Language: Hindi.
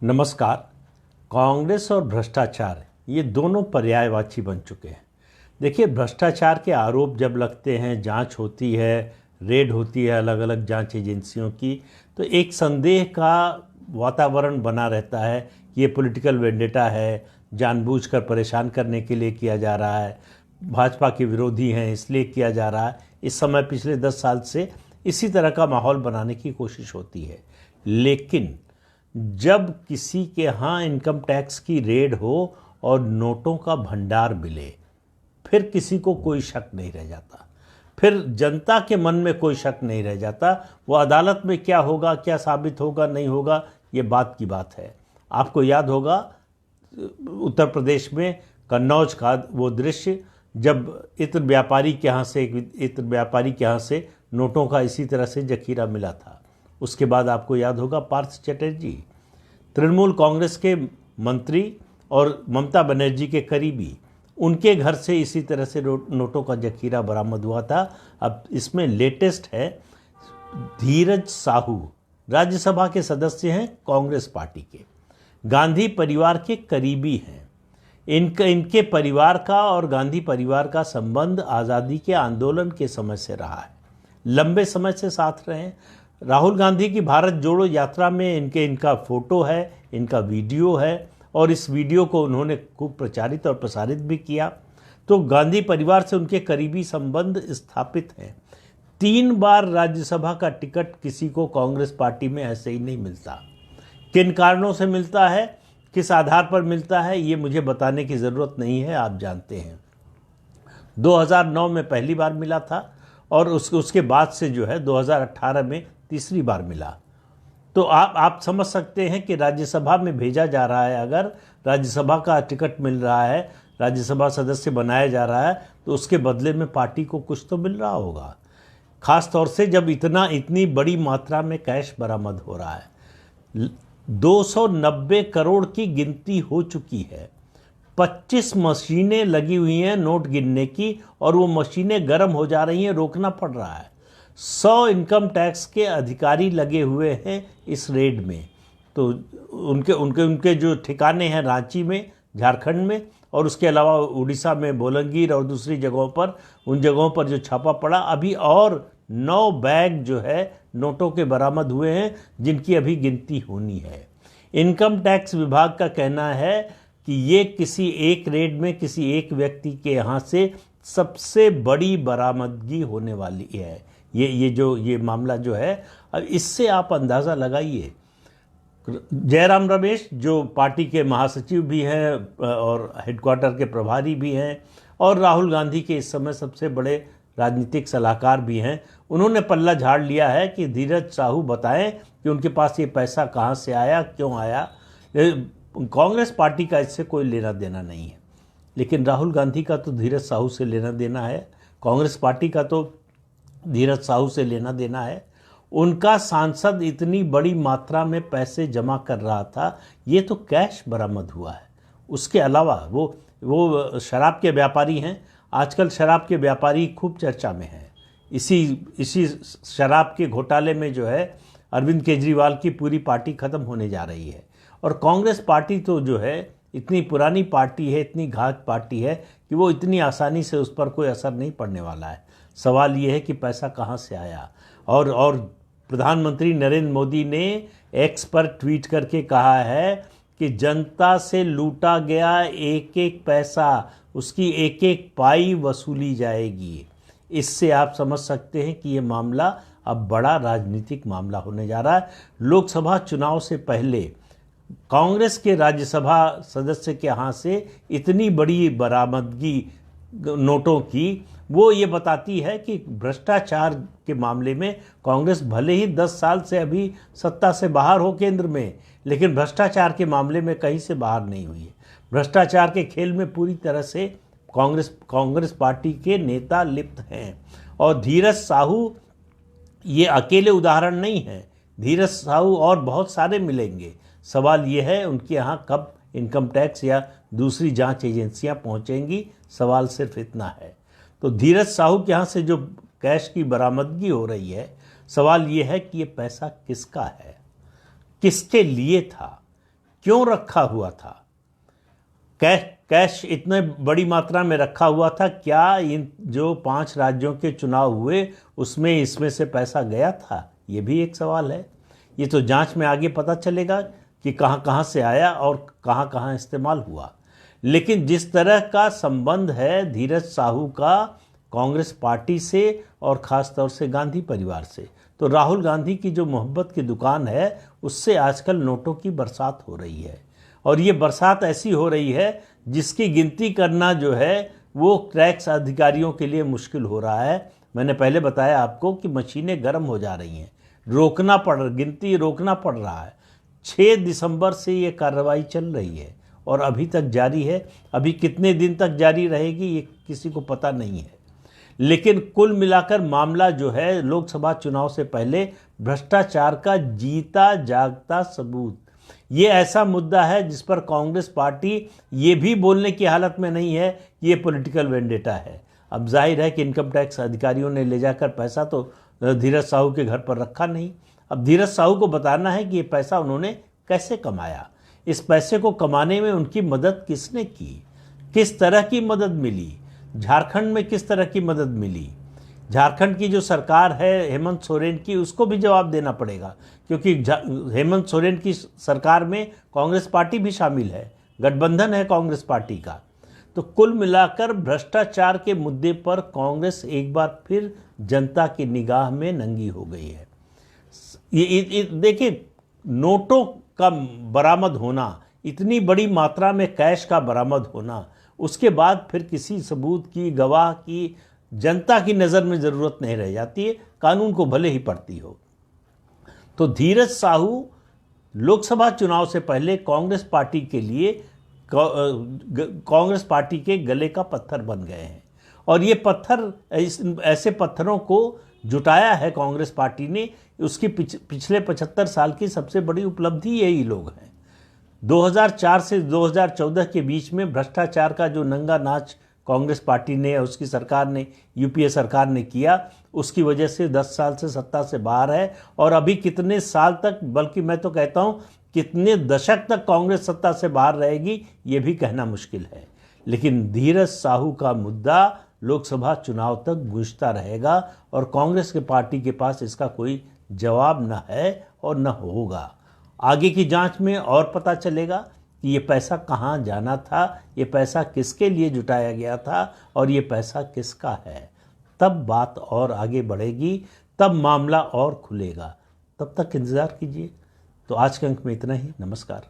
नमस्कार। कांग्रेस और भ्रष्टाचार ये दोनों पर्यायवाची बन चुके हैं। देखिए, भ्रष्टाचार के आरोप जब लगते हैं, जांच होती है, रेड होती है अलग अलग जांच एजेंसियों की, तो एक संदेह का वातावरण बना रहता है कि ये पॉलिटिकल वेंडेटा है, जानबूझकर परेशान करने के लिए किया जा रहा है, भाजपा के विरोधी हैं इसलिए किया जा रहा है। इस समय पिछले 10 साल से इसी तरह का माहौल बनाने की कोशिश होती है। लेकिन जब किसी के यहाँ इनकम टैक्स की रेड हो और नोटों का भंडार मिले, फिर किसी को कोई शक नहीं रह जाता, फिर जनता के मन में कोई शक नहीं रह जाता। वो अदालत में क्या होगा, क्या साबित होगा, नहीं होगा, ये बात की बात है। आपको याद होगा उत्तर प्रदेश में कन्नौज का वो दृश्य, जब इत्र व्यापारी के यहाँ से नोटों का इसी तरह से जखीरा मिला था। उसके बाद आपको याद होगा पार्थ चटर्जी, तृणमूल कांग्रेस के मंत्री और ममता बनर्जी के करीबी, उनके घर से इसी तरह से नोटों का जखीरा बरामद हुआ था। अब इसमें लेटेस्ट है धीरज साहू, राज्यसभा के सदस्य हैं कांग्रेस पार्टी के, गांधी परिवार के करीबी हैं। इनके परिवार का और गांधी परिवार का संबंध आज़ादी के आंदोलन के समय से रहा है, लंबे समय से साथ रहे हैं। राहुल गांधी की भारत जोड़ो यात्रा में इनका फोटो है, इनका वीडियो है, और इस वीडियो को उन्होंने खूब प्रचारित और प्रसारित भी किया। तो गांधी परिवार से उनके करीबी संबंध स्थापित हैं। 3 बार राज्यसभा का टिकट किसी को कांग्रेस पार्टी में ऐसे ही नहीं मिलता। किन कारणों से मिलता है, किस आधार पर मिलता है, ये मुझे बताने की ज़रूरत नहीं है, आप जानते हैं। 2009 में पहली बार मिला था और उसके बाद से जो है 2018 में तीसरी बार मिला। तो आप समझ सकते हैं कि राज्यसभा में भेजा जा रहा है, अगर राज्यसभा का टिकट मिल रहा है, राज्यसभा सदस्य बनाया जा रहा है, तो उसके बदले में पार्टी को कुछ तो मिल रहा होगा। खास तौर से जब इतनी बड़ी मात्रा में कैश बरामद हो रहा है। 290 करोड़ की गिनती हो चुकी है। 25 मशीनें लगी हुई हैं नोट गिनने की, और वो मशीनें गर्म हो जा रही हैं, रोकना पड़ रहा है। 100 इनकम टैक्स के अधिकारी लगे हुए हैं इस रेड में। तो उनके जो ठिकाने हैं रांची में, झारखंड में, और उसके अलावा उड़ीसा में बोलंगीर और दूसरी जगहों पर, उन जगहों पर जो छापा पड़ा, अभी और 9 बैग जो है नोटों के बरामद हुए हैं, जिनकी अभी गिनती होनी है। इनकम टैक्स विभाग का कहना है कि ये किसी एक रेड में किसी एक व्यक्ति के यहाँ से सबसे बड़ी बरामदगी होने वाली है। ये मामला जो है, अब इससे आप अंदाज़ा लगाइए। जयराम रमेश जो पार्टी के महासचिव भी हैं और हेडक्वार्टर के प्रभारी भी हैं, और राहुल गांधी के इस समय सबसे बड़े राजनीतिक सलाहकार भी हैं, उन्होंने पल्ला झाड़ लिया है कि धीरज साहू बताएं कि उनके पास ये पैसा कहाँ से आया, क्यों आया। कांग्रेस पार्टी का इससे कोई लेना देना नहीं है, लेकिन राहुल गांधी का तो धीरज साहू से लेना देना है, कांग्रेस पार्टी का तो धीरज साहू से लेना देना है। उनका सांसद इतनी बड़ी मात्रा में पैसे जमा कर रहा था, ये तो कैश बरामद हुआ है। उसके अलावा वो शराब के व्यापारी हैं। आजकल शराब के व्यापारी खूब चर्चा में हैं। इसी शराब के घोटाले में जो है अरविंद केजरीवाल की पूरी पार्टी ख़त्म होने जा रही है। और कांग्रेस पार्टी तो जो है इतनी पुरानी पार्टी है, इतनी घात पार्टी है कि वो इतनी आसानी से उस पर कोई असर नहीं पड़ने वाला है। सवाल ये है कि पैसा कहाँ से आया। और प्रधानमंत्री नरेंद्र मोदी ने एक्स पर ट्वीट करके कहा है कि जनता से लूटा गया एक एक पैसा, उसकी एक एक पाई वसूली जाएगी। इससे आप समझ सकते हैं कि ये मामला अब बड़ा राजनीतिक मामला होने जा रहा है। लोकसभा चुनाव से पहले कांग्रेस के राज्यसभा सदस्य के यहाँ से इतनी बड़ी बरामदगी नोटों की, वो ये बताती है कि भ्रष्टाचार के मामले में कांग्रेस भले ही 10 साल से अभी सत्ता से बाहर हो केंद्र में, लेकिन भ्रष्टाचार के मामले में कहीं से बाहर नहीं हुई है। भ्रष्टाचार के खेल में पूरी तरह से कांग्रेस पार्टी के नेता लिप्त हैं। और धीरज साहू ये अकेले उदाहरण नहीं है, धीरज साहू और बहुत सारे मिलेंगे। सवाल ये है उनके यहाँ कब इनकम टैक्स या दूसरी जांच एजेंसियां पहुंचेंगी, सवाल सिर्फ इतना है। तो धीरज साहू के यहाँ से जो कैश की बरामदगी हो रही है, सवाल ये है कि ये पैसा किसका है, किसके लिए था, क्यों रखा हुआ था, कैश इतने बड़ी मात्रा में रखा हुआ था, क्या इन जो 5 राज्यों के चुनाव हुए उसमें इसमें से पैसा गया था, ये भी एक सवाल है। ये तो जांच में आगे पता चलेगा कि कहाँ कहाँ से आया और कहाँ कहाँ इस्तेमाल हुआ। लेकिन जिस तरह का संबंध है धीरज साहू का कांग्रेस पार्टी से और ख़ास तौर से गांधी परिवार से, तो राहुल गांधी की जो मोहब्बत की दुकान है उससे आजकल नोटों की बरसात हो रही है। और ये बरसात ऐसी हो रही है जिसकी गिनती करना जो है वो टैक्स अधिकारियों के लिए मुश्किल हो रहा है। मैंने पहले बताया आपको कि मशीनें गर्म हो जा रही हैं, गिनती रोकना पड़ रहा है। 6 दिसंबर से ये कार्रवाई चल रही है और अभी तक जारी है। अभी कितने दिन तक जारी रहेगी ये किसी को पता नहीं है। लेकिन कुल मिलाकर मामला जो है लोकसभा चुनाव से पहले भ्रष्टाचार का जीता जागता सबूत, ये ऐसा मुद्दा है जिस पर कांग्रेस पार्टी ये भी बोलने की हालत में नहीं है कि ये पॉलिटिकल वेंडेटा है। अब जाहिर है कि इनकम टैक्स अधिकारियों ने ले जाकर पैसा तो धीरज साहू के घर पर रखा नहीं। अब धीरज साहू को बताना है कि ये पैसा उन्होंने कैसे कमाया, इस पैसे को कमाने में उनकी मदद किसने की, किस तरह की मदद मिली, झारखंड में किस तरह की मदद मिली। झारखंड की जो सरकार है हेमंत सोरेन की, उसको भी जवाब देना पड़ेगा, क्योंकि हेमंत सोरेन की सरकार में कांग्रेस पार्टी भी शामिल है, गठबंधन है कांग्रेस पार्टी का। तो कुल मिलाकर भ्रष्टाचार के मुद्दे पर कांग्रेस एक बार फिर जनता की निगाह में नंगी हो गई है। ये देखिए, नोटों का बरामद होना, इतनी बड़ी मात्रा में कैश का बरामद होना, उसके बाद फिर किसी सबूत की, गवाह की, जनता की नज़र में ज़रूरत नहीं रह जाती है, कानून को भले ही पढ़ती हो। तो धीरज साहू लोकसभा चुनाव से पहले कांग्रेस पार्टी के लिए कांग्रेस पार्टी के गले का पत्थर बन गए हैं। और ये पत्थर, ऐसे पत्थरों को जुटाया है कांग्रेस पार्टी ने, उसकी पिछले 75 साल की सबसे बड़ी उपलब्धि यही लोग हैं। 2004 से 2014 के बीच में भ्रष्टाचार का जो नंगा नाच कांग्रेस पार्टी ने, उसकी सरकार ने, यूपीए सरकार ने किया, उसकी वजह से 10 साल से सत्ता से बाहर है। और अभी कितने साल तक, बल्कि मैं तो कहता हूँ कितने दशक तक कांग्रेस सत्ता से बाहर रहेगी ये भी कहना मुश्किल है। लेकिन धीरज साहू का मुद्दा लोकसभा चुनाव तक गूंजता रहेगा और कांग्रेस के पार्टी के पास इसका कोई जवाब न है और न होगा। आगे की जांच में और पता चलेगा कि ये पैसा कहाँ जाना था, ये पैसा किसके लिए जुटाया गया था और ये पैसा किसका है। तब बात और आगे बढ़ेगी, तब मामला और खुलेगा। तब तक इंतज़ार कीजिए। तो आज के अंक में इतना ही। नमस्कार।